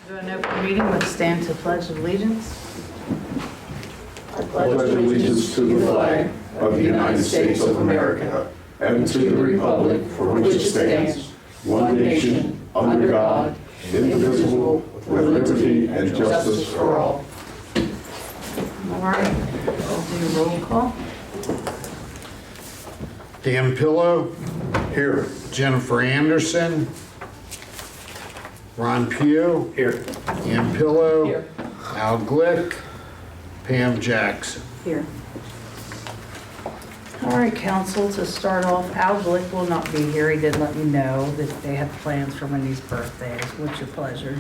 Do an open meeting, let's stand to pledge allegiance. I pledge allegiance to the flag of the United States of America and to the republic for which it stands, one nation, under God, indivisible, with liberty and justice for all. All right, we'll do roll call. Dan Pillow, Here. Jennifer Anderson, Ron Pugh, Here. Ann Pillow, Here. Al Glick, Pam Jackson. Here. All right, council, to start off, Al Glick will not be here. He did let me know that they have plans for Wendy's birthday. What's your pleasure?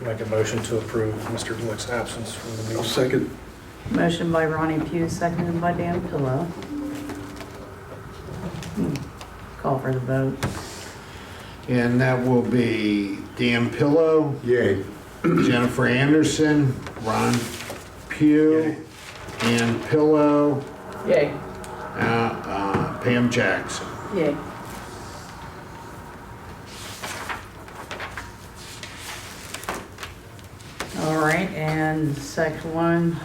Make a motion to approve Mr. Glick's absence from the meeting. Second. Motion by Ronnie Pugh, seconded by Dan Pillow. Call for the vote. And that will be Dan Pillow, Yay. Jennifer Anderson, Ron Pugh, Ann Pillow, Yay. Pam Jackson. Yay. All right, and the second one, let's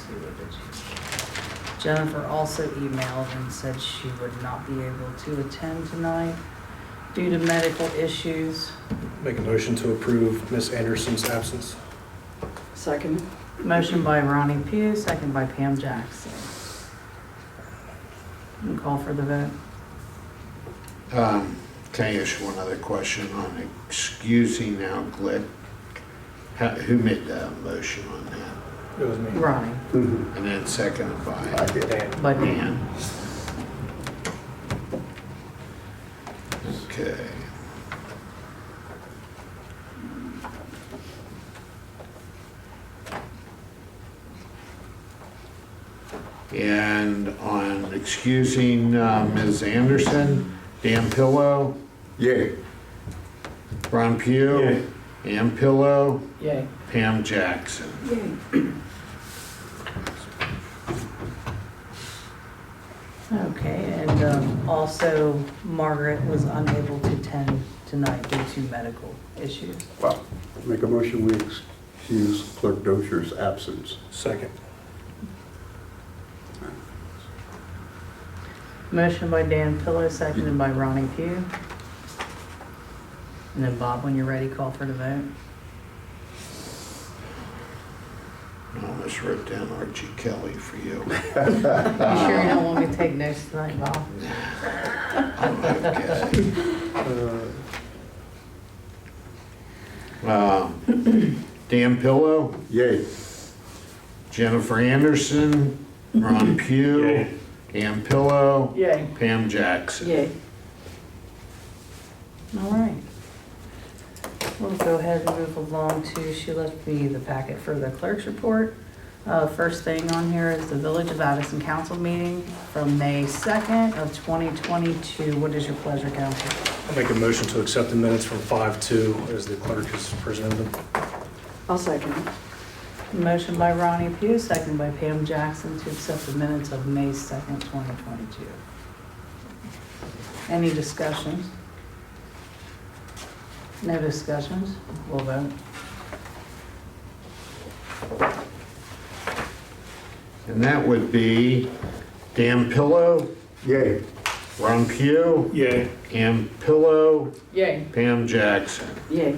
see, what did she? Jennifer also emailed and said she would not be able to attend tonight due to medical issues. Make a motion to approve Ms. Anderson's absence. Second. Motion by Ronnie Pugh, second by Pam Jackson. And call for the vote. Can I ask one other question on excusing Al Glick? Who made the motion on that? It was me. Ronnie, And then seconded by Dan. by Dan. Dan. Okay. And on excusing Ms. Anderson, Dan Pillow, Yay. Ron Pugh, Ann Pillow, Yay. Pam Jackson. Okay, and also Margaret was unable to attend tonight due to medical issues. Wow. Make a motion, we excuse Clerk Dosier's absence. Second. Motion by Dan Pillow, seconded by Ronnie Pugh. And then Bob, when you're ready, call for the vote. I almost wrote down Archie Kelly for you. You sure you don't want me to take notes tonight, Bob? I'm okay. Dan Pillow, Yay. Jennifer Anderson, Ron Pugh, Ann Pillow, Yay. Pam Jackson. Yay. All right. We'll go ahead and move along to, she left me the packet for the clerk's report. First thing on here is the Village of Addyston Council meeting from May 2nd of 2022. What is your pleasure, council? I'll make a motion to accept the minutes from 5-2 as the clerk has presented them. I'll second. Motion by Ronnie Pugh, second by Pam Jackson to accept the minutes of May 2nd, 2022. Any discussions? No discussions? We'll vote. And that would be Dan Pillow, Yay. Ron Pugh, Yay. Ann Pillow, Yay. Pam Jackson. Yay.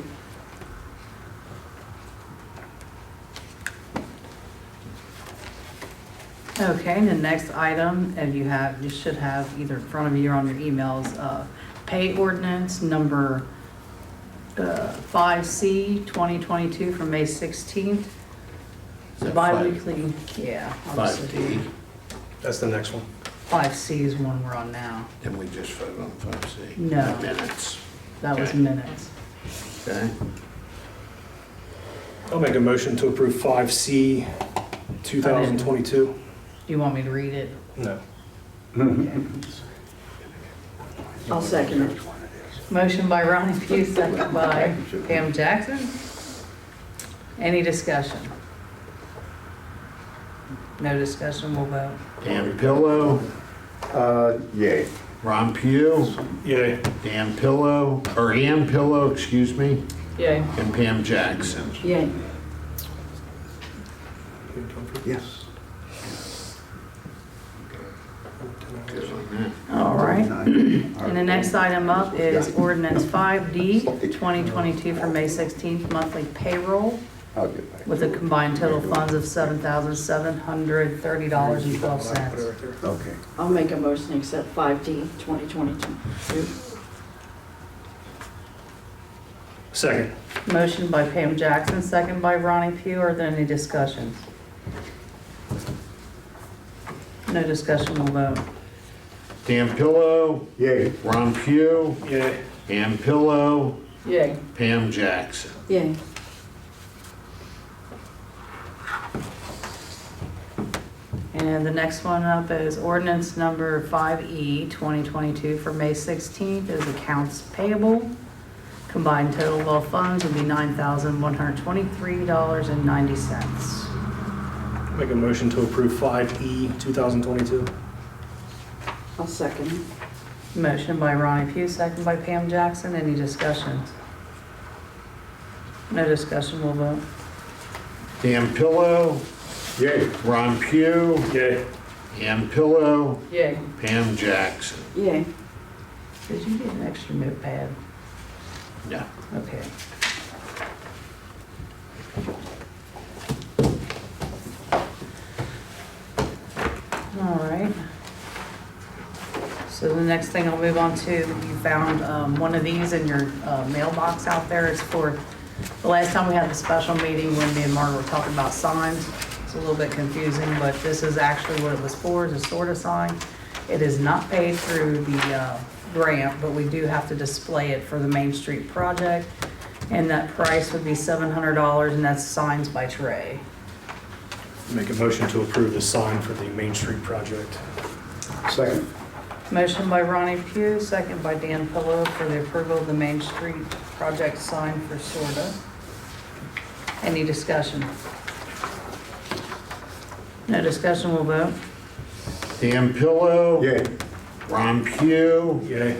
Okay, the next item, and you should have either in front of you or on your emails, pay ordinance number 5C 2022 from May 16th. Is that Bi-weekly, yeah. I'll just- 5D? That's the next one. 5C is one we're on now. Then we just voted on 5C? No. The minutes, That was Okay. minutes. okay? I'll make a motion to approve 5C 2022. Do you want me to read it? No. Okay. I'll second it. Motion by Ronnie Pugh, second by Pam Jackson. Any discussion? No discussion, we'll vote. Dan Pillow, Yay. Ron Pugh, Yay. Ann Pillow, excuse me, Yay. and Pam Jackson. Yay. Yes. Good on that. All right. And the next item up is ordinance 5D, 2022 for May 16th, monthly payroll I'll get back. with a combined total funds of $7,730.12. Okay. I'll make a motion to accept 5D 2022. Second. Motion by Pam Jackson, second by Ronnie Pugh. Are there any discussions? No discussion, we'll vote. Dan Pillow, Yay. Ron Pugh, Yay. Ann Pillow, Yay. Pam Jackson. Yay. And the next one up is ordinance number 5E, 2022 for May 16th is accounts payable. Combined total of funds would be $9,123.90. Make a motion to approve 5E 2022. I'll second. Motion by Ronnie Pugh, second by Pam Jackson. Any discussions? No discussion, we'll vote. Dan Pillow, Yay. Ron Pugh, Yay. Ann Pillow, Yay. Pam Jackson. Yay. Did you get an extra notepad? No. Okay. All right. So the next thing I'll move on to, you found one of these in your mailbox out there. It's for, the last time we had the special meeting when me and Margaret were talking about signs. It's a little bit confusing, but this is actually what it was for, is a sort of sign. It is not paid through the grant, but we do have to display it for the Main Street project. And that price would be $700, and that's signs by Trey. Make a motion to approve the sign for the Main Street project. Second. Motion by Ronnie Pugh, second by Dan Pillow for the approval of the Main Street project sign for Sorta. Any discussion? No discussion, we'll vote. Dan Pillow, Yay. Ron Pugh, Yay.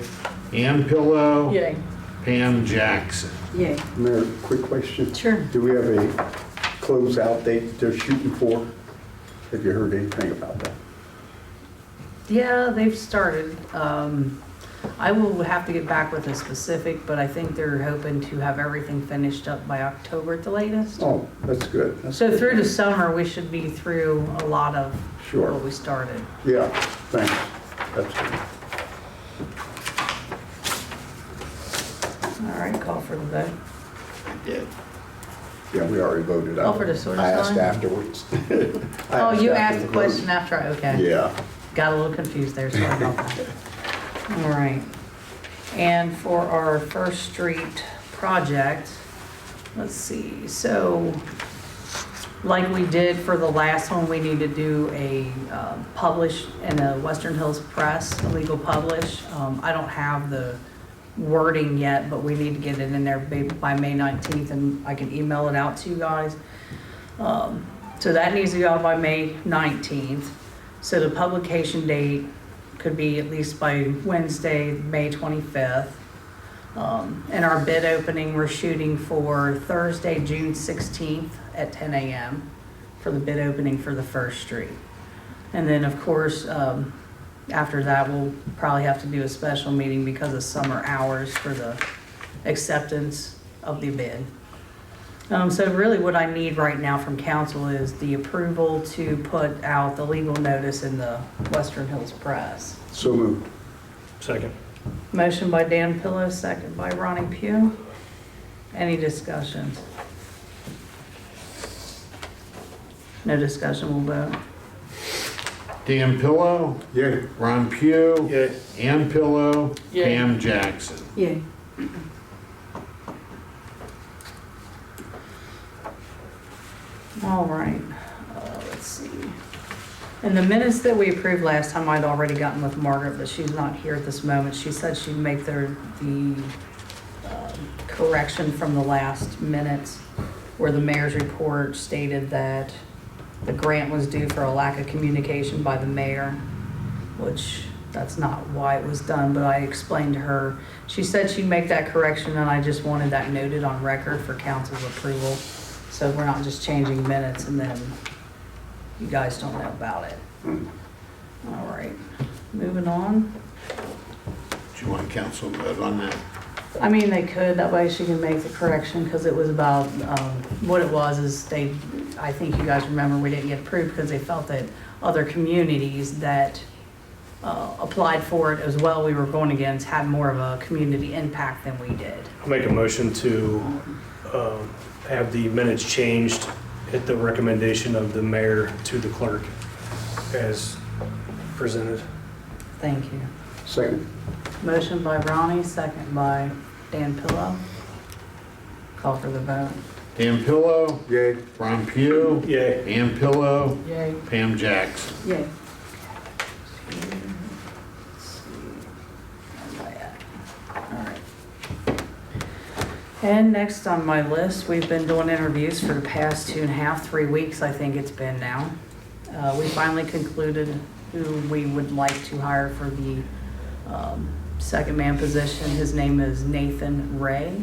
Ann Pillow, Yay. Pam Jackson. Yay. Mayor, quick question. Sure. Do we have a closeout date they're shooting for? Have you heard anything about that? Yeah, they've started. I will have to get back with a specific, but I think they're hoping to have everything finished up by October at the latest. Oh, that's good. So through the summer, we should be through a lot of Sure. what we started. Yeah, thanks. That's good. All right, call for the vote. I did. Yeah, we already voted. Oh, for the sort of I asked sign? afterwards. Oh, you asked the vote. question after, okay. Yeah. Got a little confused there, sorry about that. All right. And for our First Street project, let's see, so like we did for the last one, we need to do a publish in a Western Hills Press, a legal publish. I don't have the wording yet, but we need to get it in there by May 19th, and I can email it out to you guys. So that needs to go out by May 19th. So the publication date could be at least by Wednesday, May 25th. And our bid opening, we're shooting for Thursday, June 16th at 10 a.m. for the bid opening for the First Street. And then, of course, after that, we'll probably have to do a special meeting because of summer hours for the acceptance of the bid. So really what I need right now from council is the approval to put out the legal notice in the Western Hills Press. So moved. Second. Motion by Dan Pillow, second by Ronnie Pugh. Any discussions? No discussion, we'll vote. Dan Pillow, Yay. Ron Pugh, Yay. Ann Pillow, Yay. Pam Jackson. Yay. All right, let's see. In the minutes that we approved last time, I'd already gotten with Margaret, but she's not here at this moment. She said she'd make the correction from the last minutes where the mayor's report stated that the grant was due for a lack of communication by the mayor, which that's not why it was done, but I explained to her. She said she'd make that correction, and I just wanted that noted on record for council's approval. So we're not just changing minutes and then you guys don't know about it. All right, moving on. Do you want council to vote on that? I mean, they could, that way she can make the correction, because it was about, what it was is they, I think you guys remember, we didn't get approved because they felt that other communities that applied for it as well we were going against had more of a community impact than we did. I'll make a motion to have the minutes changed at the recommendation of the mayor to the clerk as presented. Thank you. Second. Motion by Ronnie, second by Dan Pillow. Call for the vote. Dan Pillow, Yay. Ron Pugh, Yay. Ann Pillow, Yay. Pam Jackson. Yay. And next on my list, we've been doing interviews for the past 2.5, 3 weeks, I think it's been now. We finally concluded who we would like to hire for the second man position. His name is Nathan Ray.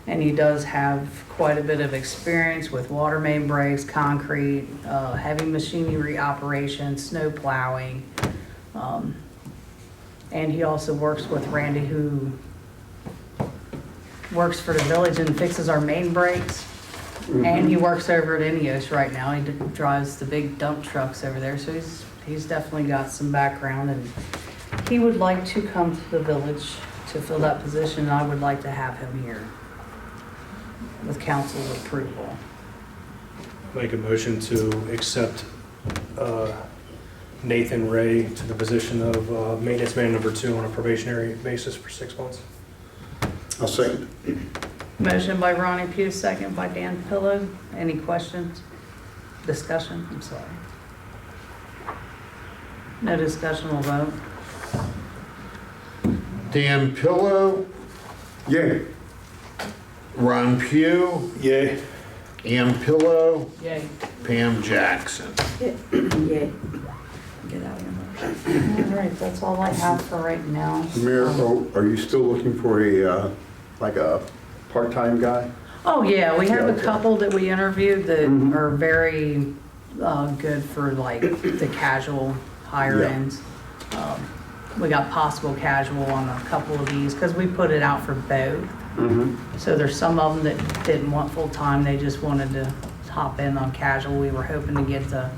And he does have quite a bit of experience with water main breaks, concrete, heavy machinery operation, snow plowing. And he also works with Randy, who works for the village and fixes our main breaks. And he works over at Ineos right now. He drives the big dump trucks over there, so he's definitely got some background, and he would like to come to the village to fill that position, and I would like to have him here with council's approval. Make a motion to accept Nathan Ray to the position of maintenance man number 2 on a probationary basis for 6 months. I'll second. Motion by Ronnie Pugh, second by Dan Pillow. Any questions? Discussion? I'm sorry. No discussion, we'll vote. Dan Pillow, Yay. Ron Pugh, Yay. Ann Pillow, Yay. Pam Jackson. Yay. Get out of here. All right, that's all I have for right now. Mayor, are you still looking for a, like a part-time guy? Oh, yeah, we have Yeah, a okay. couple that we interviewed that Mhm. are very good for like the casual higher Yeah. ends. We got possible casual on a couple of these because we put it out for both. Mm-hmm. So there's some of them that didn't want full-time, they just wanted to hop in on casual. We were hoping to get the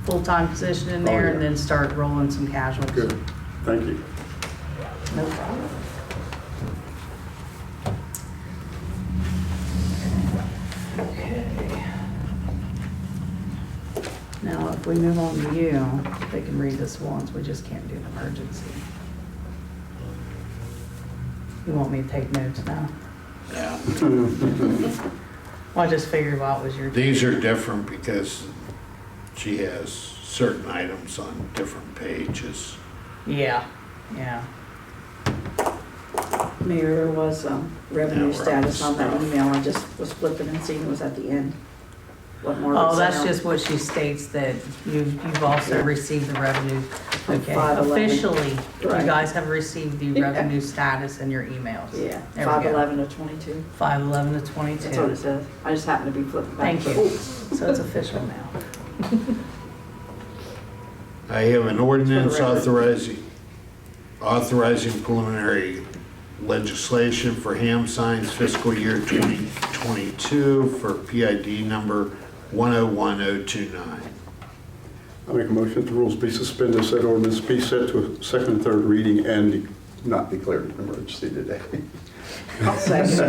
full-time position in there Oh, yeah. and then start rolling some casuals. Good. Thank you. No problem. Okay. Now, if we move on to you, they can read this once, we just can't do an emergency. You want me to take notes now? Yeah. Well, I just figured out was your. These are different because she has certain items on different pages. Yeah, yeah. Mayor, there was revenue Yeah, we're on status on that stuff. email. I just was flipping and seeing it was at the end. What more? Oh, that's just what she states, that you've also received the revenue. Okay, 511. officially, you Right. guys have received the revenue status in your emails. Yeah, There we go. 5/11 to 22. 5/11 to That's what it 22. says. I just happened to be flipping back. Thank you. Oops. So it's official now. I have an ordinance For the record. authorizing preliminary legislation for ham signs fiscal year 2022 for PID number 101029. I'll make a motion that the rules be suspended, said ordinance be set to a second and third reading and not declared an emergency today. I'll second.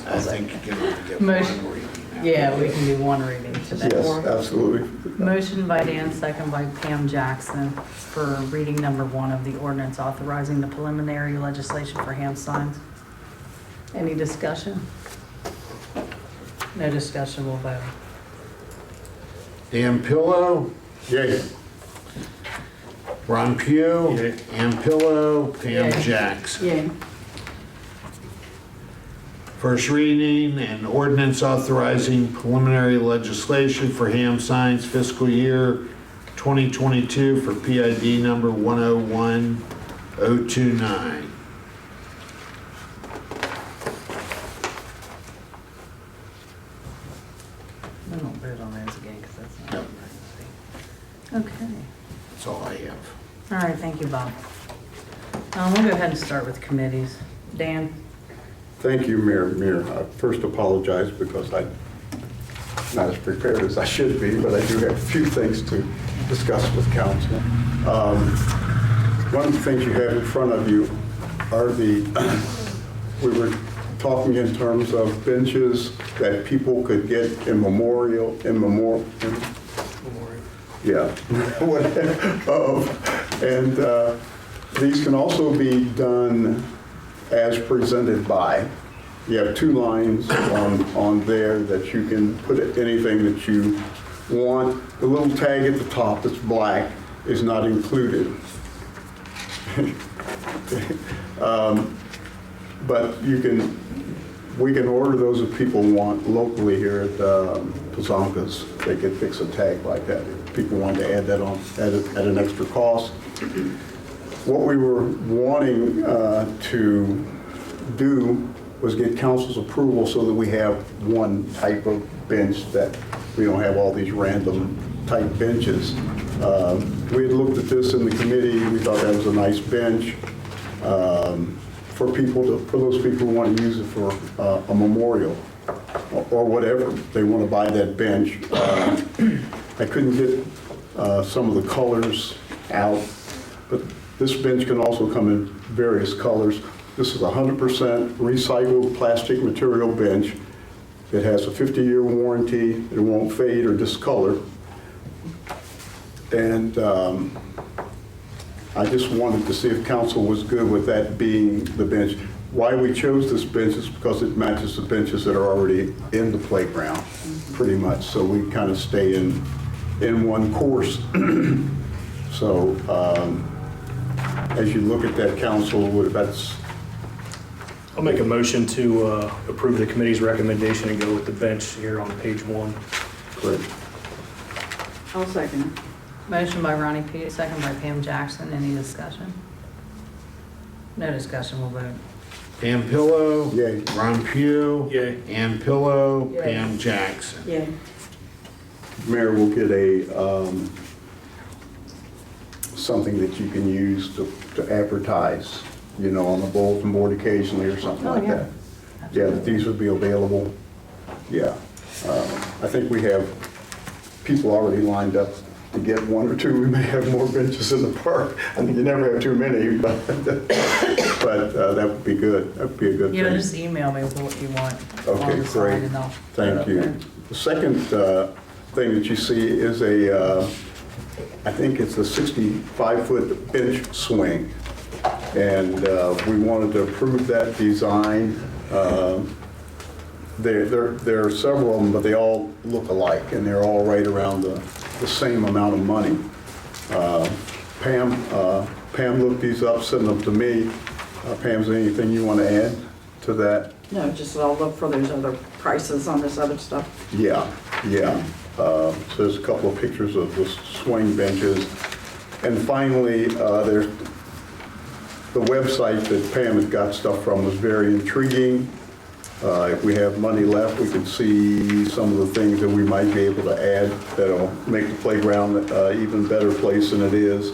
I think you can only get Motion. one reading. Yeah, we can do one reading today. Yes, absolutely. Motion by Dan, second by Pam Jackson for reading number 1 of the ordinance authorizing the preliminary legislation for ham signs. Any discussion? No discussion, we'll vote. Dan Pillow, Yay. Ron Pugh, Yay. Ann Pillow, Pam Yay. Jackson. Yay. First reading, an ordinance authorizing preliminary legislation for ham signs fiscal year 2022 for PID number 101029. We won't vote on those again because that's not. Nope. Okay. That's all I have. All right, thank you, Bob. We'll go ahead and start with committees. Dan? Thank you, Mayor. I first apologize because I'm not as prepared as I should be, but I do have a few things to discuss with council. One of the things you have in front of you are we were talking in terms of benches that people could get in memorial, yeah, and these can also be done as presented by. You have two lines on there that you can put anything that you want. The little tag at the top that's black is not included. But we can order those if people want locally here at Pazonkas. They could fix a tag like that. If people want to add that on at an extra cost. What we were wanting to do was get council's approval so that we have one type of bench, that we don't have all these random type benches. We had looked at this in the committee. We thought that was a nice bench for those people who want to use it for a memorial or whatever. They want to buy that bench. I couldn't get some of the colors out, but this bench can also come in various colors. This is a 100% recycled plastic material bench. It has a 50-year warranty. It won't fade or discolor. And I just wanted to see if council was good with that being the bench. Why we chose this bench is because it matches the benches that are already in the playground, pretty much. So we kind of stay in one course. So as you look at that, council, that's... I'll make a motion to approve the committee's recommendation and go with the bench here on page 1. Correct. I'll second it. Motion by Ronnie Pugh, second by Pam Jackson. Any discussion? No discussion, we'll vote. Pam Pillow. Yay. Ron Pugh. Yay. Ann Pillow. Yay. Pam Jackson. Yeah. Mayor will get a, something that you can use to advertise, you know, on the bulletin board occasionally or something like that. Yeah, that these would be available. Yeah. I think we have people already lined up to get one or two. We may have more benches in the park. I mean, you never have too many, but that would be good. That would be a good thing. Just email me with what you want. Okay, on the sign great. and I'll Thank put it you. up there. The second thing that you see is I think it's a 65-foot bench swing. And we wanted to approve that design. There are several of them, but they all look alike, and they're all right around the same amount of money. Pam looked these up, sent them to me. Pam, is there anything you want to add to that? No, just I'll look for those other prices on this other stuff. Yeah. So there's a couple of pictures of the swing benches. And finally, there's the website that Pam had got stuff from was very intriguing. If we have money left, we can see some of the things that we might be able to add that'll make the playground an even better place than it is.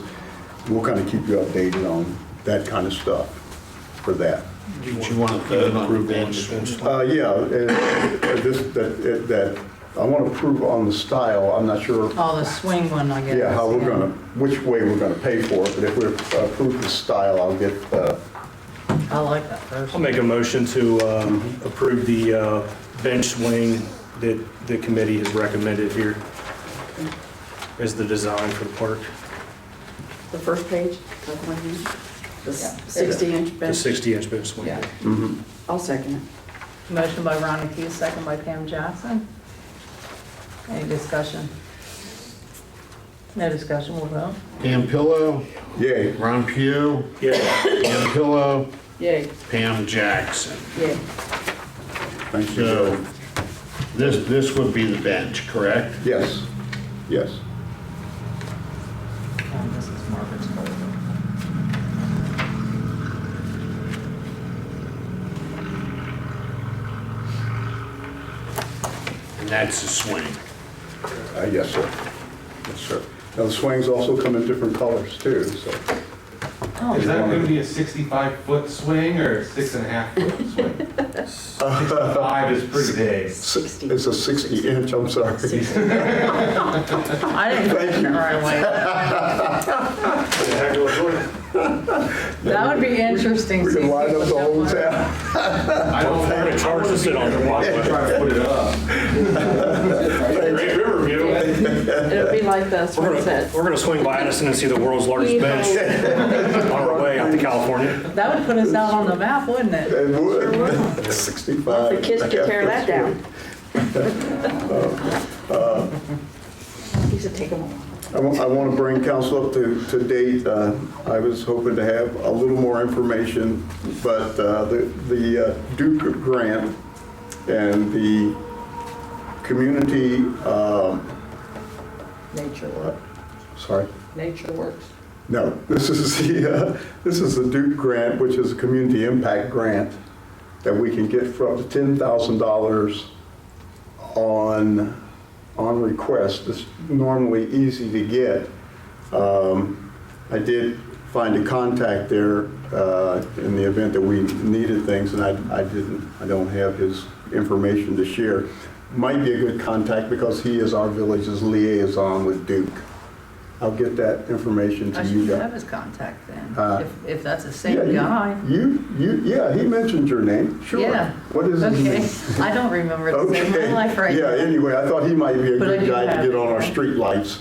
We'll kind of keep you updated on that kind of stuff for that. Do you want to vote on the bench? That I want to approve on the style. I'm not sure. Oh, the swing one, I guess. Yeah, which way we're gonna pay for it, but if we approve the style, I'll get, I like that first. I'll make a motion to approve the bench swing that the committee has recommended here as the design for the park. The first page, that one here, the 60-inch The bench. 60-inch bench swing. Yeah. I'll second it. Motion by Ronnie Pugh, second by Pam Jackson. Any discussion? No discussion, we'll vote. Pam Pillow. yay. Ron Pugh. Yeah. Ann Pillow. Yay. Pam Jackson. Yeah. Thank you. So this would be the bench, correct? Yes. That's the swing. Yes, sir. Yes, sir. Now, the swings also come in different colors too, so. Is that going to be a 65-foot swing or a 6.5-foot swing? 65 is pretty big. It's a 60-inch, I'm sorry. I didn't Thank think you. right away. That would be interesting. We see can if line up people the whole jump on it. town. I don't We're gonna charge to sit on the want to try to put it up. Great Riverview. It'll be like the swing set. We're gonna swing by Addyston and see the world's largest bench on our way out to California. That would put us out on the map, wouldn't it? It Sure would. would. 65. The kids could tear that down. He said take them all. I want to bring council up to date. I was hoping to have a little more information, but the Duke grant and the community, Nature work. sorry, Nature works. no, this is the Duke grant, which is a community impact grant that we can get for up to $10,000 on request. It's normally easy to get. I did find a contact there in the event that we needed things, and I don't have his information to share. Might be a good contact because he is our village's liaison with Duke. I'll get that information to I you should have guys. his contact then, Uh, if that's the same guy. Yeah, he mentioned your name, sure. Yeah. What is his Okay, name? I don't remember the same my life right Yeah, now. anyway, I thought he might be a But I good do guy to have get on it. our street lights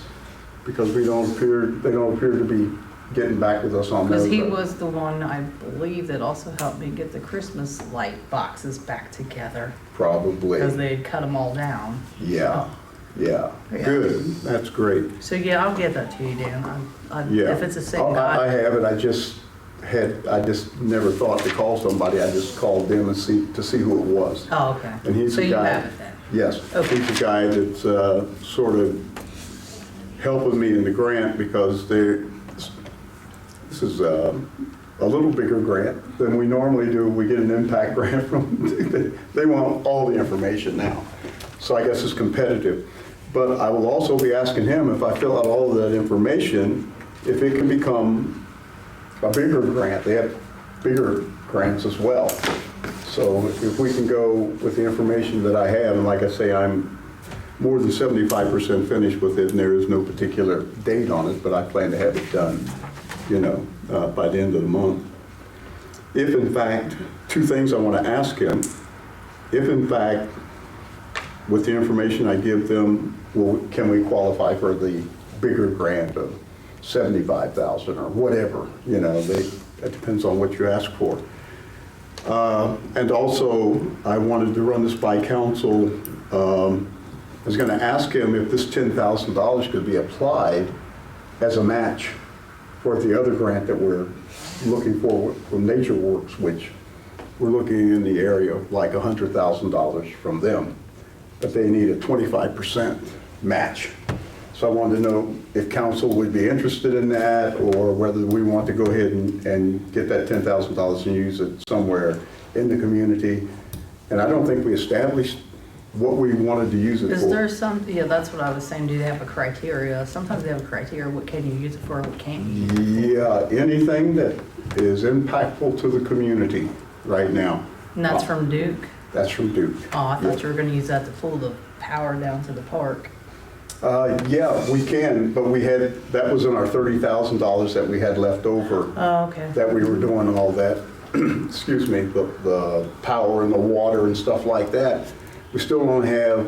because they don't appear to be getting back with us on those. Because he was the one, I believe, that also helped me get the Christmas light boxes back together. Probably. Because they had cut them all down. Yeah, yeah. Yeah. Good. That's great. So yeah, I'll get that to you, Dan. Yeah. If it's the same I guy. have it. I just never thought to call somebody. I just called them and see who it was. Oh, okay. And he's So the you guy. have it then? Yes, Okay. he's the guy that's sort of helping me in the grant because this is a little bigger grant than we normally do. We get an impact grant from, they want all the information now. So I guess it's competitive. But I will also be asking him if I fill out all of that information, if it can become a bigger grant. They have bigger grants as well. So if we can go with the information that I have, and like I say, I'm more than 75% finished with it, and there is no particular date on it, but I plan to have it done, by the end of the month. If in fact, two things I want to ask him, if in fact, with the information I give them, can we qualify for the bigger grant of $75,000 or whatever, that depends on what you ask for. And also, I wanted to run this by council. I was going to ask him if this $10,000 could be applied as a match for the other grant that we're looking for from Nature Works, which we're looking in the area of like $100,000 from them, but they need a 25% match. So I wanted to know if council would be interested in that, or whether we want to go ahead and get that $10,000 and use it somewhere in the community. And I don't think we established what we wanted to use it for. Is there yeah, that's what I was saying. Do they have a criteria? Sometimes they have a criteria. What can you use it for? What can't you use it for? Yeah, anything that is impactful to the community right now. And that's from Duke? That's from Duke. Oh, I thought you were gonna use that to pull the power down to the park. Yeah, we can, but that was in our $30,000 that we had left over, Oh, okay. that we were doing all that, excuse me, the power and the water and stuff like that. We still don't have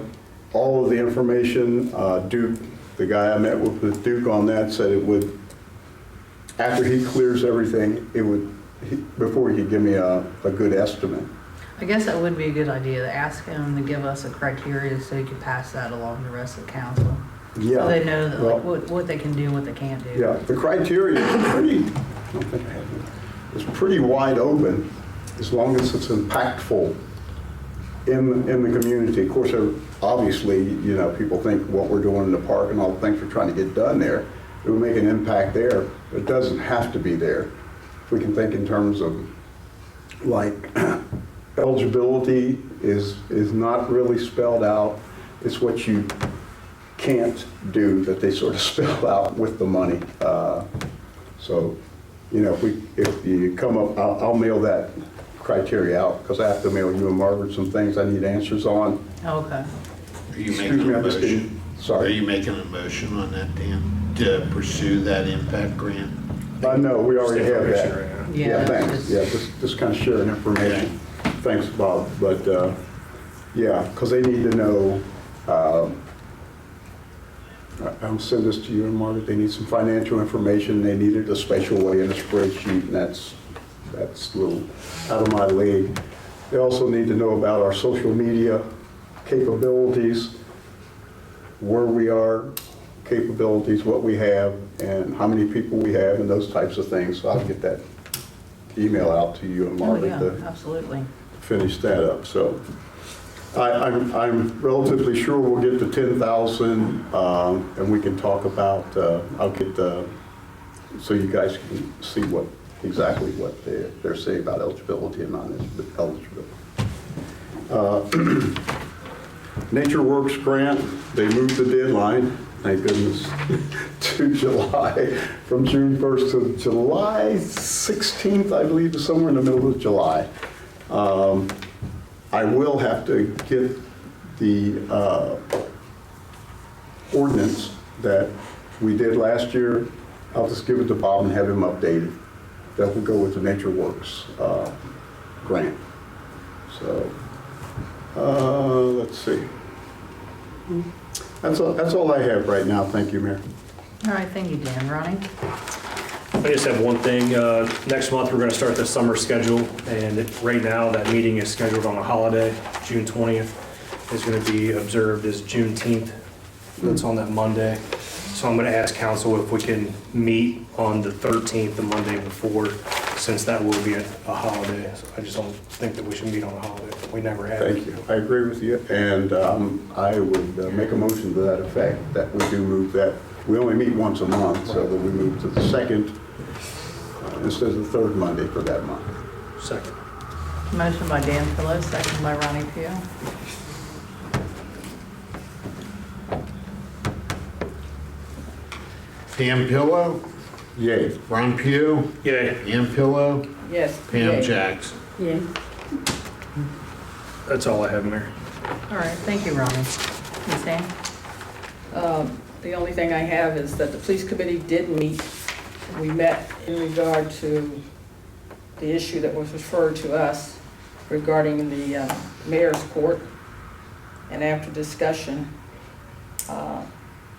all of the information. Duke, the guy I met with Duke on that, said it would, after he clears everything, before he could give me a good estimate. I guess that would be a good idea to ask him to give us a criteria so he could pass that along to the rest of the council. Yeah. So they know that, Well, what they can do and what they can't do. Yeah, the criteria is it's pretty wide open, as long as it's impactful in the community. Of course, obviously, people think what we're doing in the park and all the things we're trying to get done there, it would make an impact there. It doesn't have to be there. If we can think in terms of like eligibility is not really spelled out. it's what you can't do that they sort of spell out with the money. So, you know, if you come up, I'll mail that criteria out, because I have to mail you and Margaret some things I need answers on. Okay. Are you Excuse making me, a I just motion? didn't- sorry. Are you making a motion on that, Dan, to pursue that impact grant? No, we already have Just that. information right now. Yeah, thanks. just- Yeah, just kind of sharing information. Thanks, Bob. But, yeah, because they need to know, I'll send this to you and Margaret, they need some financial information, they need it a special way in a spreadsheet, and that's a little out of my league. They also need to know about our social media capabilities, where we are, capabilities, what we have, and how many people we have, and those types of things. So I'll get that email out to you and Oh, Margaret yeah, to absolutely. finish that up. So I'm relatively sure we'll get to 10,000, and we can talk about, I'll get so you guys can see exactly what they're saying about eligibility and non-eligibility. Nature Works grant, they moved the deadline, thank goodness, to July, from June 1st to July 16th, I believe, is somewhere in the middle of July. I will have to get the ordinance that we did last year. I'll just give it to Bob and have him updated. That will go with the Nature Works grant. So, let's see. That's all I have right now. Thank you, Mayor. All right, thank you, Dan. Ronnie? I just have one thing. Next month, we're going to start the summer schedule, and right now, that meeting is scheduled on a holiday. June 20th is going to be observed as Juneteenth. That's on that Monday. So I'm going to ask council if we can meet on the 13th, the Monday before, since that will be a holiday. So I just don't think that we should meet on a holiday. We never have. Thank you. I agree with you, and I would make a motion to that effect, that we do move that. We only meet once a month, so that we move to the second instead of the third Monday for that month. Second. Motion by Dan Pillow, second by Ronnie Pugh. Pam Pillow, Yay. Ron Pugh, Yay. Ann Pillow, Yes. Pam Yay. Jackson. Yeah. That's all I have, Mayor. All right, thank you, Ronnie. Ms. Ann? The only thing I have is that the police committee did meet. We met in regard to the issue that was referred to us regarding the mayor's court. And after discussion,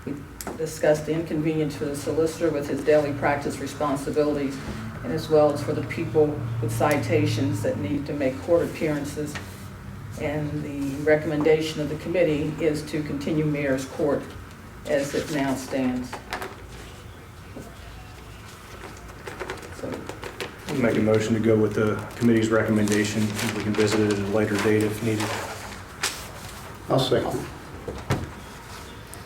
we discussed the inconvenience for the solicitor with his daily practice responsibilities, and as well as for the people with citations that need to make court appearances. And the recommendation of the committee is to continue mayor's court as it now stands. So, I'll make a motion to go with the committee's recommendation. We can visit it at a later date if needed. I'll second.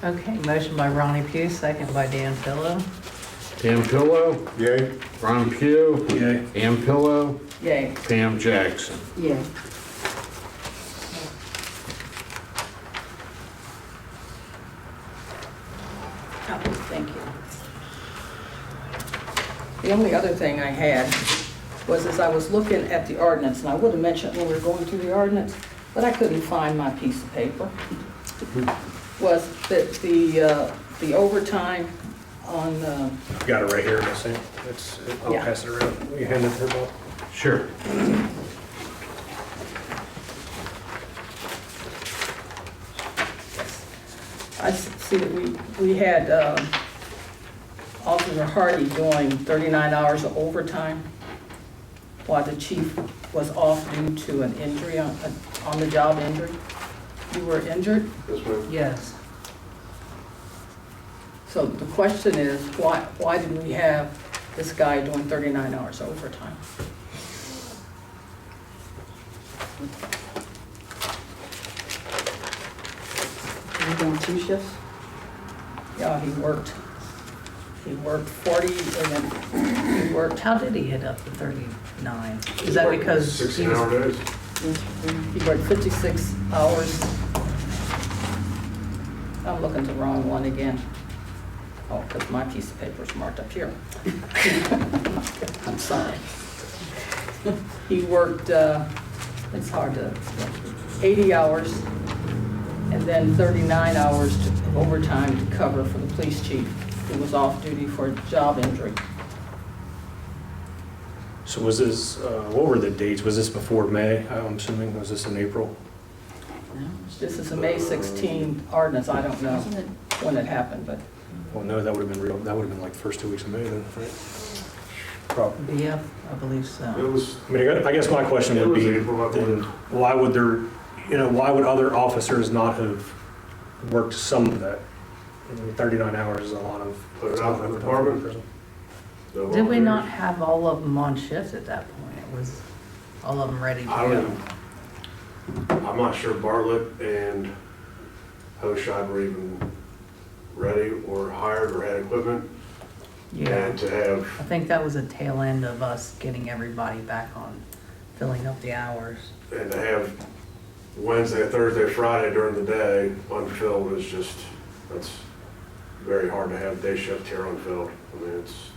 Okay, motion by Ronnie Pugh, second by Dan Pillow. Pam Pillow, Yay. Ron Pugh, Yay. Ann Pillow, yay. Pam Jackson. Yeah. Oh, thank you. The only other thing I had was as I was looking at the ordinance, and I would have mentioned when we were going through the ordinance, but I couldn't find my piece of paper, was that the overtime on I've got it right here, Miss Ann. I'll Yeah. pass it around. You hand it to her, Bob? Sure. I see that we had Officer Hardy doing 39 hours of overtime while the chief was off due to an injury, on the job injury. You were injured? Yes. So the question is, why did we have this guy doing 39 hours overtime? Are you doing 2 shifts? Yeah, he worked 40 and then he worked, How did he hit up to 39? Is that because he was, days. he worked 56 hours I'm looking at the wrong one again. Oh, because my piece of paper is marked up here. I'm sorry. He worked, it's hard to, 80 hours and then 39 hours overtime to cover for the police chief who was off duty for a job injury. So was this, what were the dates? Was this before May, I'm assuming? Was this in April? This is a May 16 ordinance. I don't know when it happened, but Well, no, that would have been real, that would have been like first 2 weeks of May then, right? Probably. Yeah, I believe It so. was, I mean, I guess my question It would was be, April, I then believe. why would there, why would other officers not have worked some of that? I mean, 39 hours is a lot of. Put it out in the department. the Did we volunteers. not have all of them on shift at that point? It was all of them ready to I go? don't, I'm not sure Bartlett and Hoshide were even ready or hired or had equipment. Yeah, And to have, I think that was a tail end of us getting everybody back on filling up the hours. and to have Wednesday, Thursday, Friday during the day unfilled is just, that's very hard to have day shift here unfilled. I mean, it's,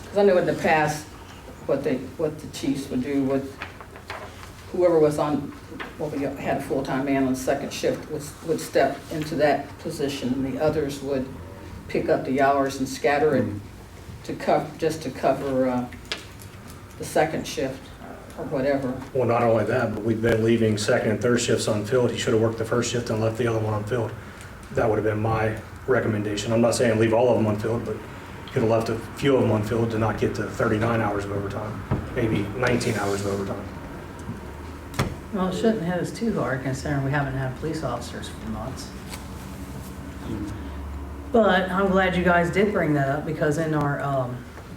because I know in the past, what the chiefs would do with whoever was on, well, we had a full-time man on second shift would step into that position, and the others would pick up the hours and scatter it to just to cover the second shift or whatever. Well, not only that, but we've been leaving second and third shifts unfilled. He should have worked the first shift and left the other one unfilled. That would have been my recommendation. I'm not saying leave all of them unfilled, but could have left a few of them unfilled to not get to 39 hours of overtime, maybe 19 hours of overtime. Well, it shouldn't hit us too hard considering we haven't had police officers for months. But I'm glad you guys did bring that up because in our,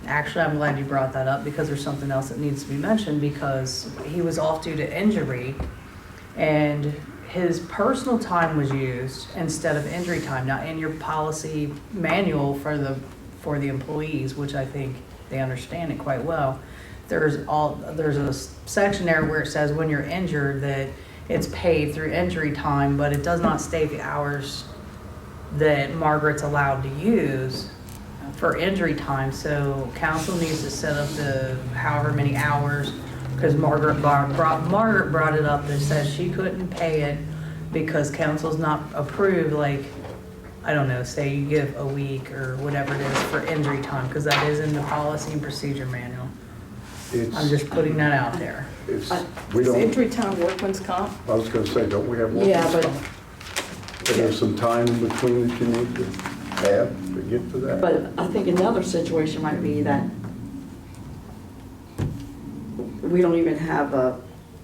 actually, I'm glad you brought that up because there's something else that needs to be mentioned because he was off due to injury and his personal time was used instead of injury time. Now, in your policy manual for the employees, which I think they understand it quite well, there's a section there where it says when you're injured that it's paid through injury time, but it does not state the hours that Margaret's allowed to use for injury time. So council needs to set up the however many hours, because Margaret brought it up that says she couldn't pay it because council's not approved, like, I don't know, say you give a week or whatever it is for injury time, because that is in the policy and procedure manual. I'm just putting that out there. It's, we Is don't, injury time workman's comp? I was gonna say, don't we have one? Yeah, but, There's some time in between that you need to have to get to that. but I think another situation might be that we don't even have a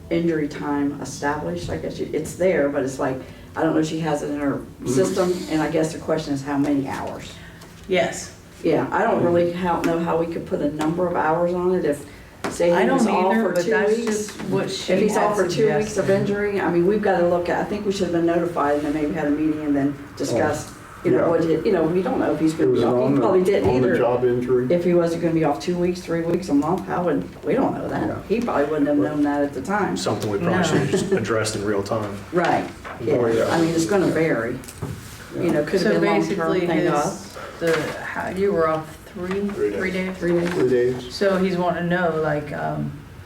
injury time established. I guess it's there, but it's like, I don't know if she has it in her system, and I guess the question is how many hours? Yes. Yeah, I don't really know how we could put a number of hours on it if, say I he was don't off either, for but 2 that's weeks. just what she If he's had off for 2 weeks of suggested. injury, I mean, we've got to look at, I think we should have been notified and then maybe had a meeting and then discussed, yeah. we don't know if he's It gonna was be an off. He probably didn't on the either. job injury. If he wasn't gonna be off 2 weeks, 3 weeks, a month, we don't know Yeah. that. He probably wouldn't have known that at the time. Something we probably No. should have just addressed in real time. Right, Oh, yeah. yeah, I mean, it's gonna vary. Could have So been long-term basically, thing to us. you were off three days? 3 days. 3 days. So he's wanting to know, like,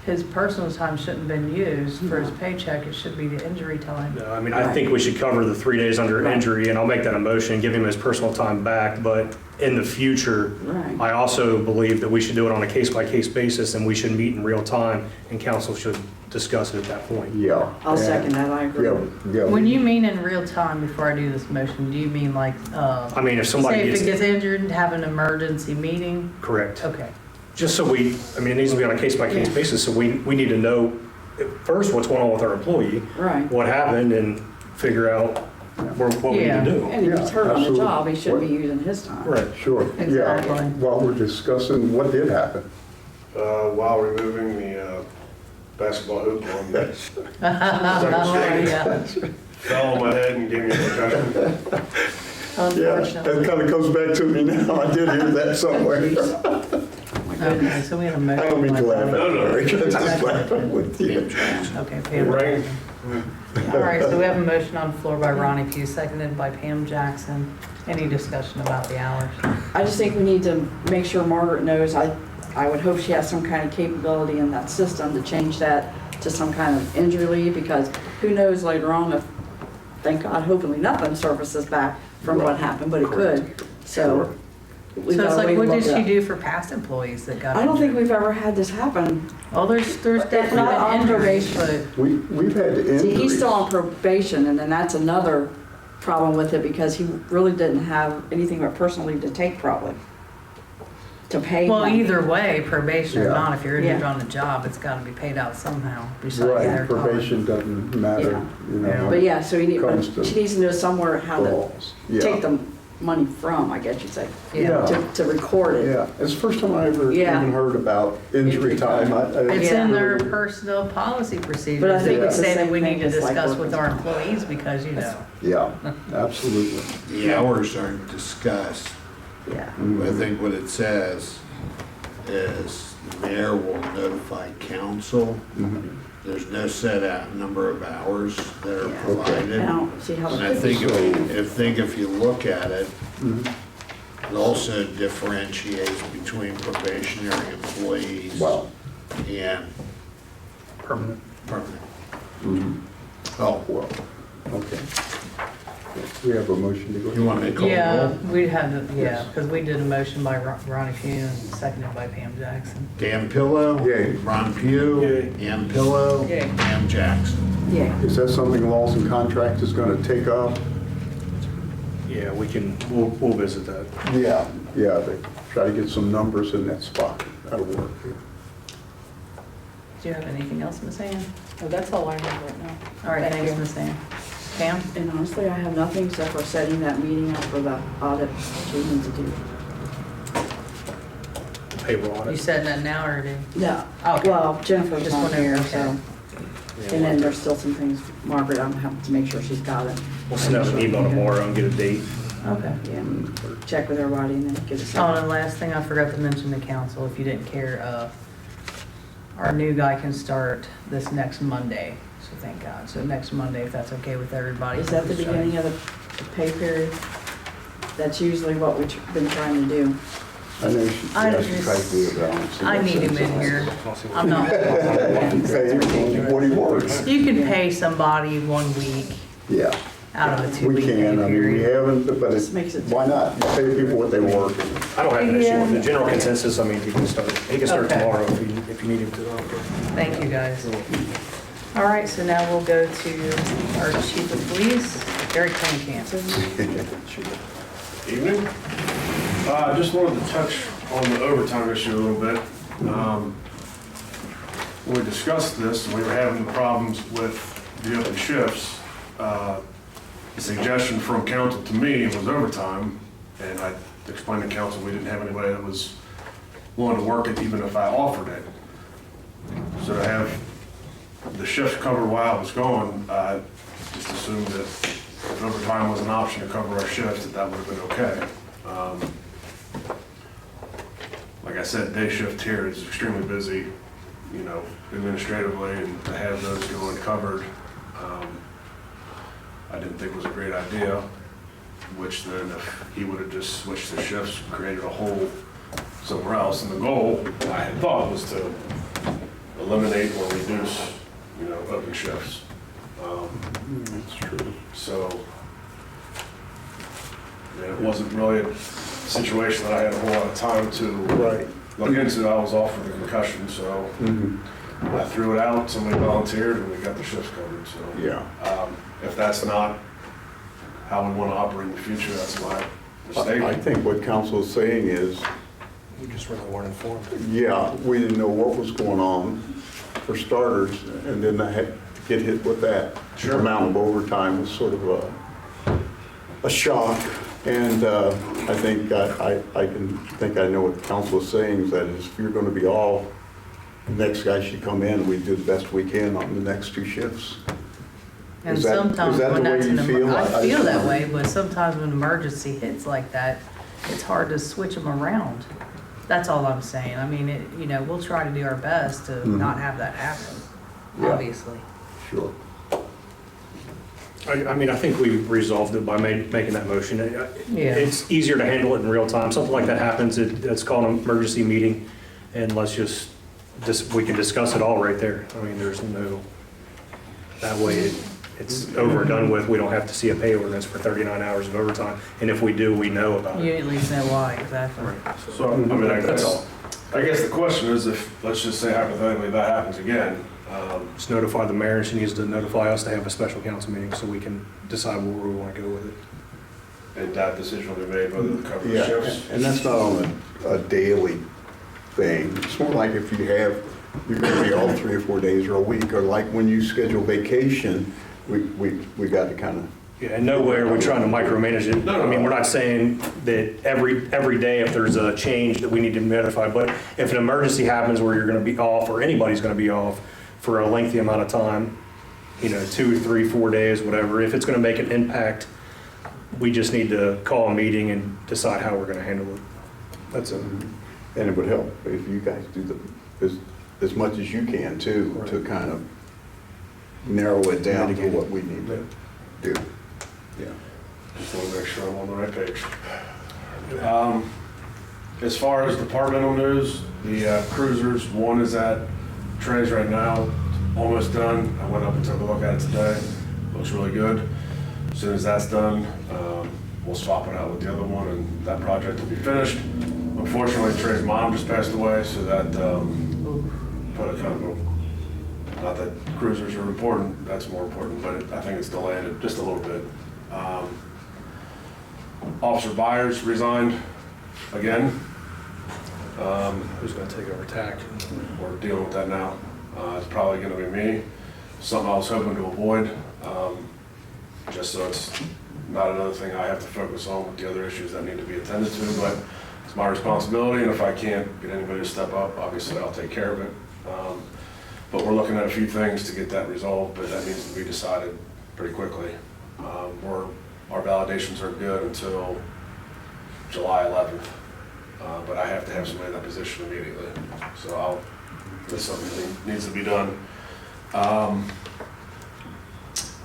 his personal time shouldn't have been used for his paycheck, it should be the injury time. No, I mean, I think we should cover the 3 days under Right. injury, and I'll make that a motion, give him his personal time back, but in the future, Right. I also believe that we should do it on a case-by-case basis, and we should meet in real time, and council should discuss it at that point. Yeah. I'll second that, I agree. Yeah, yeah. When you mean in real time, before I do this motion, do you mean like, I mean, if somebody say if it gets, gets injured and have an emergency meeting? correct. Okay. Just so it needs to be on a case-by-case basis, so we need to know, first, what's going on with our employee, Right. what happened, and figure out what we need Yeah. to do. And if he's hurt on the absolutely. job, he shouldn't be using his time. Right. Sure, yeah. Exactly. While we're discussing what did happen. while removing the basketball hoop on the Yeah. fell on my head and gave me a concussion. Yeah, that Unfortunately. kind of goes back to me now. I did hear that somewhere. Oh my Okay, so we had a motion. I don't mean to laugh at No, no. Eric, I'm just laughing with you. Okay, Pam. All right, so we have a motion on the floor by Ronnie Pugh, seconded by Pam Jackson. Any discussion about the hours? I just think we need to make sure Margaret knows, I would hope she has some kind of capability in that system to change that to some kind of injury leave, because who knows later on if, thank God, hopefully nothing surfaces back from what happened, but it could. So we've So it's got to like, wait what a did she little bit. do for past employees that got I don't think injured? we've ever had this happen. Well, there's definitely Not on been injuries, probation. but We've had the See, he's injuries. still on probation, and then that's another problem with it, because he really didn't have anything but personal leave to take probably, to pay him. well, either way, probation or Yeah. not, if you're injured Yeah. on the job, it's gotta be paid out somehow besides their Right, time. probation doesn't matter, Yeah. you Yeah. know. But yeah, so he Comes to she needs to know somewhere how to laws. Yeah. take the money from, I guess you'd say, Yeah. to record it. Yeah, it's the first time I ever Yeah. even heard about injury time. It's in their really- personnel policy procedures. But I think They it's the say that same we thing need to as, like, discuss with workers' our comp. employees because, you know. Yeah, absolutely. The hours aren't discussed. Yeah. I think what it says is the mayor will notify council. Mhm. There's no set out number of hours that are Yeah. provided. Now, see how And I the, think if you look at it, Mhm. it also differentiates between probationary employees Wow. and Permanent. permanent. Mhm. Oh, Well, okay. We have a motion to go. you want me to call Yeah, roll? we had, yeah, Yes. because we did a motion by Ronnie Pugh and seconded by Pam Jackson. Dan Pillow. Yay. Ron Pugh. Yay. Ann Pillow. Yay. Pam Jackson. yeah. Is that something Laws and Contracts is going to take up? Yeah, we'll visit that. Yeah, they try to get some numbers in that spot. That'll work. Do you have anything else, Ms. Ann? So that's all I have right now. All right, Thank thanks, you. Ms. Ann. Pam? And honestly, I have nothing except for setting that meeting up for the audit she needs to do. Payroll You audit. said that now or did? No, Okay. well, Jennifer's Just not wondering, here, okay. so, and then there's still some things, Margaret, I'm having to make sure she's got it. We'll send out an email tomorrow and get a date. Okay. Yeah, and check with everybody and then get it Oh, set. and the last thing I forgot to mention to council, if you didn't care, our new guy can start this next Monday, so thank God. So next Monday, if that's okay with everybody. Is that the beginning of the pay period? That's usually what we've been trying to do. I know I she tries to do it around. I need him in here. I'm not. What he wants. You can pay somebody 1 week Yeah, out of a we 2-week pay can. I mean, we period. haven't, but Just makes it- why not? You pay people what they work. I don't have an issue with the general consensus. I mean, he can start Okay. tomorrow if you need him to. Thank you, guys. All right, so now we'll go to our chief of police, Gary Pennekamp. Evening. Just wanted to touch on the overtime issue a little bit. When we discussed this, and we were having problems with the open shifts. The suggestion from council to me was overtime, and I explained to council we didn't have anybody that was willing to work it even if I offered it. So to have the shifts covered while I was gone, I just assumed that if overtime was an option to cover our shifts, that would have been okay. Like I said, day shift here is extremely busy, you know, administratively, and to have those going covered, I didn't think was a great idea, which then if he would have just switched the shifts, created a hole somewhere else, and the goal, I had thought, was to eliminate or reduce, you know, open shifts. That's true. So, I mean, it wasn't really a situation that I had a whole lot of time to Right. look into. I was off with a concussion, so Mhm. I threw it out, somebody volunteered, and we got the shifts covered, so. Yeah. If that's not how we want to operate in the future, that's my I mistake. think what council is saying is, We just really weren't informed. yeah, we didn't know what was going on for starters, and then I had to get hit with that Sure. amount of overtime was sort of a shock. And I think I know what council is saying, is that if you're going to be all, the next guy should come in, we do the best we can on the next two shifts. And Is that- sometimes is that when the way that's you feel? I I- feel that way, but sometimes when emergency hits like that, it's hard to switch them around. That's all I'm saying. I mean, we'll try to do our best to not have that happen, Yeah. obviously. Sure. I mean, I think we resolved it by making that motion. Yeah. It's easier to handle it in real time. Something like that happens, it's called an emergency meeting, and let's just, we can discuss it all right there. I mean, there's no, that way it's over and done with. We don't have to see a pay ordinance for 39 hours of overtime, and if we do, we know about You it. at least know why, exactly. So, I mean, That's all. I guess the question is if, let's just say hypothetically that happens again, Just notify the mayor, and she needs to notify us to have a special council meeting so we can decide where we want to go with it. and that decision will be made whether to cover the Yeah, shifts. and that's not on a daily thing. It's more like if you're gonna be off 3 or 4 days or a week, or like when you schedule vacation, we got to kind of, Yeah, and nowhere are we trying to micromanage it. I mean, we're not saying that every day if there's a change that we need to notify, but if an emergency happens where you're gonna be off, or anybody's gonna be off for a lengthy amount of time, 2, 3, 4 days, whatever, if it's gonna make an impact, we just need to call a meeting and decide how we're gonna handle it. That's it. and it would help if you guys do as much as you can too, to kind of narrow it down to Mitigate it. what we need to do. Yeah. Just want to make sure I'm on the right page. As far as departmental news, the cruisers, one is at Trey's right now, almost done. I went up and took a look at it today. Looks really good. As soon as that's done, we'll swap it out with the other one, and that project will be finished. Unfortunately, Trey's mom just passed away, so that put a kind of a, not that cruisers are important, that's more important, but I think it's delayed it just a little bit. Officer Byers resigned again. Who's gonna take over TAC? We're dealing with that now. It's probably gonna be me. Something I was hoping to avoid, just so it's not another thing I have to focus on with the other issues that need to be attended to, but it's my responsibility, and if I can't get anybody to step up, obviously I'll take care of it. But we're looking at a few things to get that resolved, but that needs to be decided pretty quickly. Our validations are good until July 11th, but I have to have somebody in that position immediately. So that's something that needs to be done.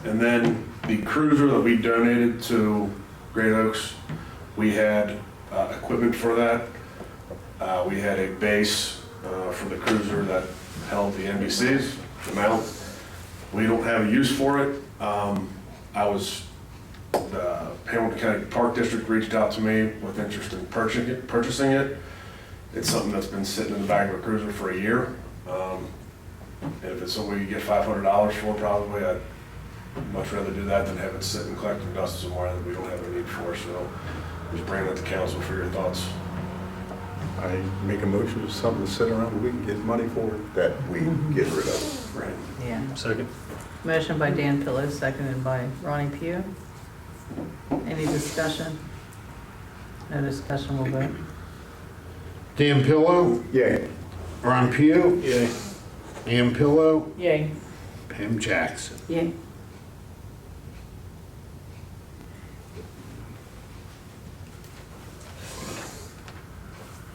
And then the cruiser that we donated to Great Oaks, we had equipment for that. We had a base for the cruiser that held the NBCs, the mount. We don't have a use for it. The Hamilton County Park District reached out to me with interest in purchasing it. It's something that's been sitting in the back of a cruiser for a year. And if it's something you get $500 for, probably, I'd much rather do that than have it sit and collect and dust somewhere that we don't have a need for. So just bring it to council for your thoughts. I make a motion to something to sit around, we can get money for it, that we get rid of. Right. Yeah. Second. Motion by Dan Pillow, seconded by Ronnie Pugh. Any discussion? No discussion, we'll vote. Dan Pillow, Yeah, Ron Pugh, Yay. Ann Pillow, Yay. Pam Jackson. Yeah.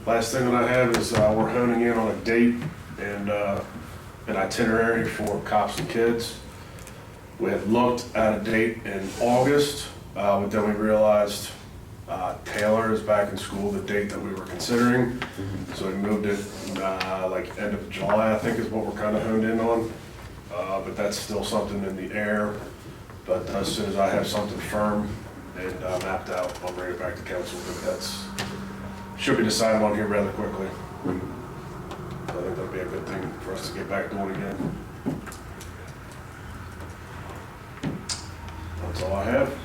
Last thing that I have is we're honing in on a date and an itinerary for cops and kids. We had looked at a date in August, but then we realized Taylor is back in school, the date that we were considering. So we moved it like end of July, I think is what we're kind of honed in on. But that's still something in the air. But as soon as I have something firm and mapped out, I'll bring it back to council. But that's, should be decided on here rather quickly. I think that'll be a good thing for us to get back doing again. That's all I have.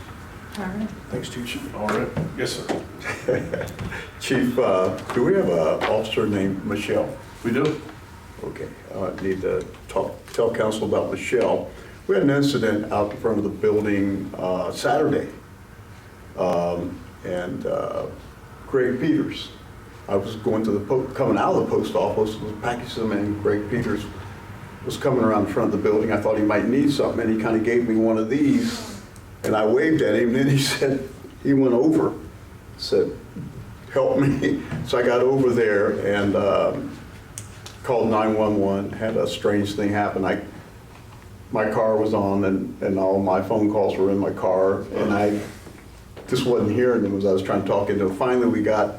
All right. Thanks, Chief. All right. Yes, sir. Chief, do we have an officer named Michelle? We do. Okay, I need to tell council about Michelle. We had an incident out in front of the building Saturday. And Greg Peters, I was going to coming out of the post office, was packaging some, and Greg Peters was coming around the front of the building. I thought he might need something, and he kind of gave me one of these, and I waved at him, and then he said, he went over, said, help me. So I got over there and called 911, had a strange thing happen. My car was on and all my phone calls were in my car, and I just wasn't hearing them as I was trying to talk into it. Finally, we got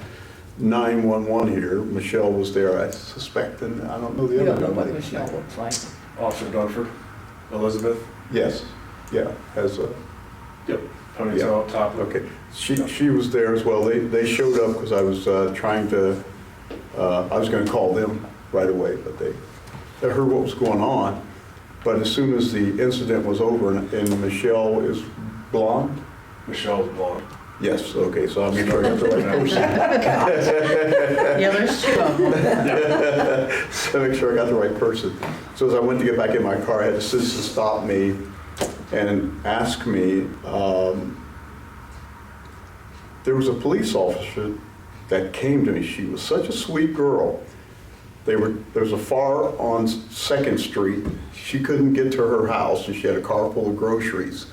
911 here. Michelle was there, I suspect, and I don't know the You other don't know what name. Michelle looks like. Officer Dunford, Elizabeth. Yes, yeah, has a, Yep. Ponytail up top. okay. She was there as well. They showed up because I was trying to, I was going to call them right away, but they heard what was going on. But as soon as the incident was over, and Michelle is blonde? Michelle's blonde. Yes, okay, so I'll make sure I got the right person. Yeah, there's two of them. So make sure I got the right person. So as I went to get back in my car, I had a citizen stop me and ask me, there was a police officer that came to me. She was such a sweet girl. There was a fire on 2nd Street. She couldn't get to her house, and she had a car full of groceries.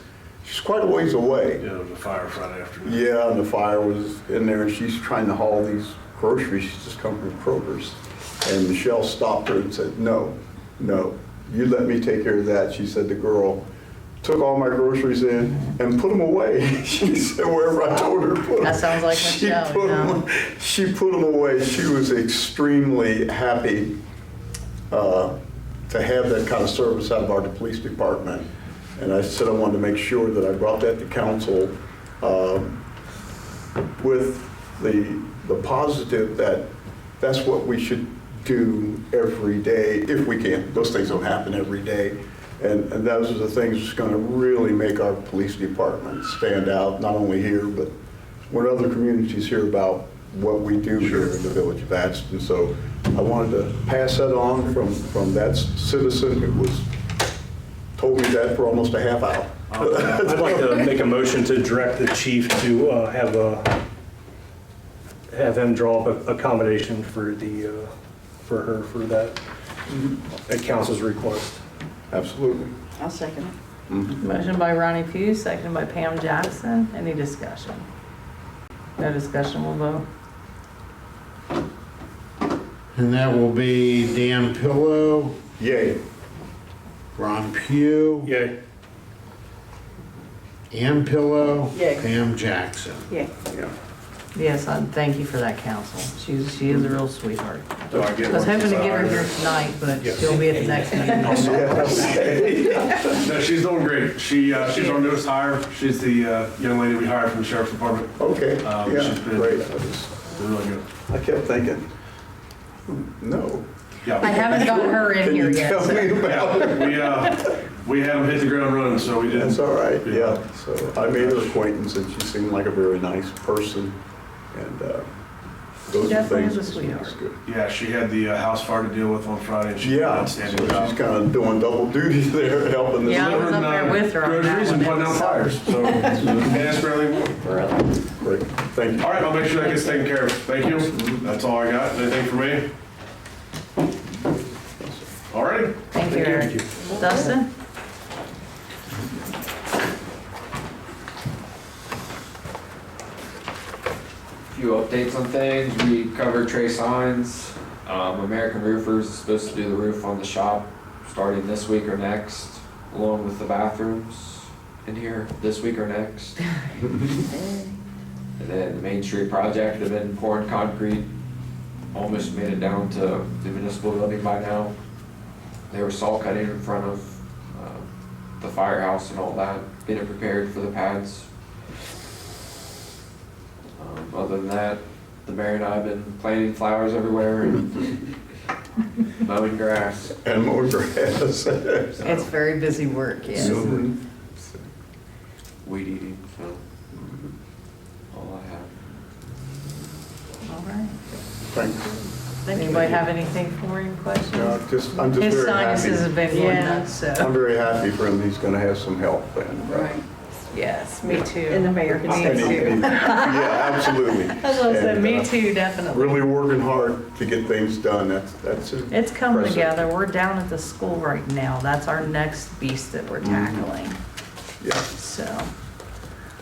She's quite a ways away. Yeah, there was a fire Friday afternoon. Yeah, and the fire was in there, and she's trying to haul these groceries. She's just come from Kroger's. And Michelle stopped her and said, no, you let me take care of that. She said the girl took all my groceries in and put them away. She said wherever I told her to put them. That sounds like Michelle, you know? She put them away. She was extremely happy to have that kind of service out of our police department. And I said I wanted to make sure that I brought that to council with the positive that that's what we should do every day, if we can. Those things don't happen every day. And those are the things that's going to really make our police department stand out, not only here, but when other communities hear about what we do here in the village of Addyston. So I wanted to pass that on from that citizen who told me that for almost a half hour. I'd like to make a motion to direct the chief to have him draw up a accommodation for her for that at council's request. Absolutely. I'll second it. Motion by Ronnie Pugh, seconded by Pam Jackson. Any discussion? No discussion, we'll vote. And that will be Dan Pillow, Yay. Ron Pugh, Yay. Ann Pillow, Yay. Pam Jackson. Yeah. Yeah. Yes, thank you for that, counsel. She is a real sweetheart. Do I get I was one? hoping to get her here tonight, but Yes. she'll be at the next meeting. No, she's doing great. She's our newest hire. She's the young lady we hired from the sheriff's department. Okay, She's yeah, been- great. Been really good. I kept thinking, no. Yeah. I haven't got her in Can here you yet, tell so. me about it? We had them hit the ground running, so we did. That's all right, yeah. So I made her acquaintance, and she seemed like a very nice person, and those are Definitely things. is a sweetheart. that's good. Yeah, she had the house fire to deal with on Friday, and she did an Yeah, so outstanding job. she's kind of doing double duty there, helping us. Yeah, I was up there with her on that Groceries and one. putting out fires, so can't ask for anything more. Great, thank you. All right, I'll make sure that gets taken care of. Thank you. That's all I got. Anything for me? All right. Thank you, Eric. Dustin? Few updates on things. We covered Trey Signs. American Roofers is supposed to do the roof on the shop starting this week or next, along with the bathrooms in here this week or next. And then the Main Street project, they've been pouring concrete, almost made it down to the municipal building by now. They were saw cutting in front of the firehouse and all that, getting prepared for the pads. Other than that, the mayor and I have been planting flowers everywhere and mowing grass. And more grass. It's very busy work, yes. Mhm. Weed eating, so all I have. All right. Thank you. Anybody have anything for him, questions? No, I'm just His very sinuses have happy. been going Yeah. nuts, I'm so. very happy for him. He's going to have some help, and Right. Yes, me too. And the mayor can Me stay too. yeah, absolutely. That's what I said, And, me too, definitely. Really working hard to get things done. That's it. It's coming Impressive. together. We're down at the school right now. That's our next beast that we're tackling. Yeah. So,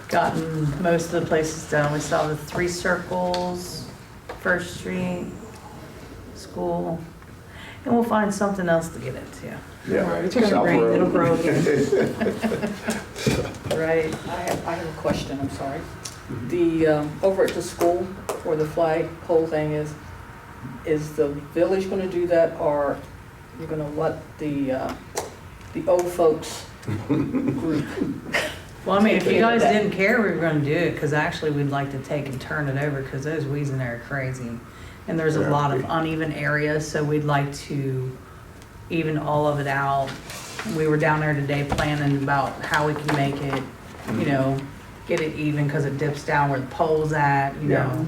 gotten most of the places done. We saw the 3 circles First Street, school, and we'll find something else to get into. Yeah. It's gonna South rain, Road. it'll grow again. Right? I have a question, I'm sorry. The, over at the school where the flagpole thing is the village gonna do that, or you're gonna let the old folks group? Well, I mean, if you guys didn't care, we were gonna do it, because actually we'd like to take and turn it over, because those weeds in there are crazy. And there's a Yeah. lot of uneven areas, so we'd like to even all of it out. We were down there today planning about how we can make it, you know, get it even, because it dips down where the pole's at, you Yeah. know.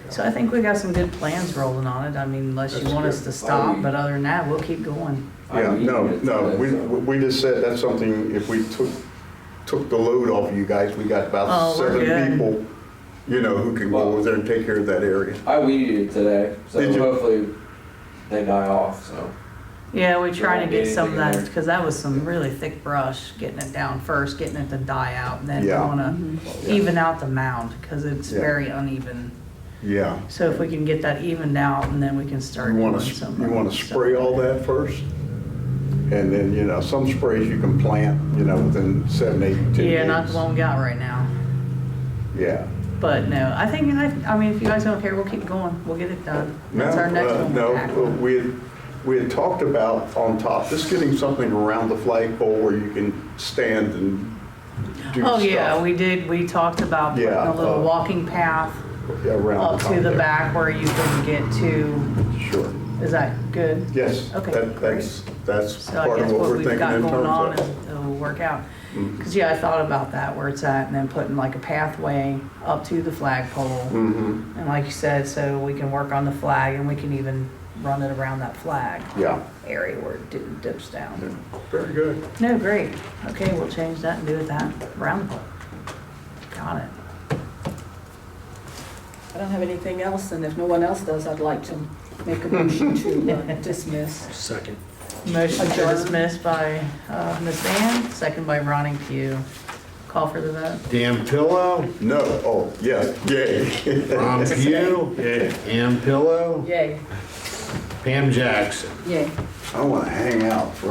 So I think we got some good plans rolling on it. I mean, unless you That's want us good. to stop, but other than that, we'll keep going. Yeah, no, we just said that's something, if we took the load off of you guys, we got about Oh, we're 7 good. people, you know, who can go over there and take care of that area. I weeded it today, so Did you? hopefully they die off, so. Yeah, we try to won't be get some of anything in that, there. because that was some really thick brush, getting it down first, getting it to die out, and then we Yeah. wanna even out the mound, because it's Yeah. very uneven. Yeah. So if we can get that evened out, and then we can start You doing want some. to spray all that first? And then, you know, some sprays you can plant, you know, within 7, 8, 10 days. Yeah, not the one we got right now. Yeah. But no, I think, I mean, if you guys don't care, we'll keep going. We'll get it done. That's our next one. we'll tackle. No, we had talked about on top, just getting something around the flagpole where you can stand and do Oh, stuff. yeah, we did. We talked about putting Yeah, a little walking path Yeah, around up top to the there. back where you can get to, Sure. is that good? Yes. Okay, That's So I part guess of what what we're we've thinking got in going on terms is of. it'll work out. Mhm. Because, yeah, I thought about that, where it's at, and then putting like a pathway up to the flagpole. Mhm. And like you said, so we can work on the flag, and we can even run it around that flag Yeah. area where it dips down. Very good. No, great. Okay, we'll change that and do it that, around the pole. Got it. I don't have anything else, and if no one else does, I'd like to make a motion to dismiss. Second. Motion to Adjourn. dismiss by Ms. Van, second by Ronnie Pugh. Call for the vote. Dan Pillow, No, oh, yes, yay. Ron Pugh, Ann Pillow, Yay. Pam Jackson. Yay. I want to hang out for.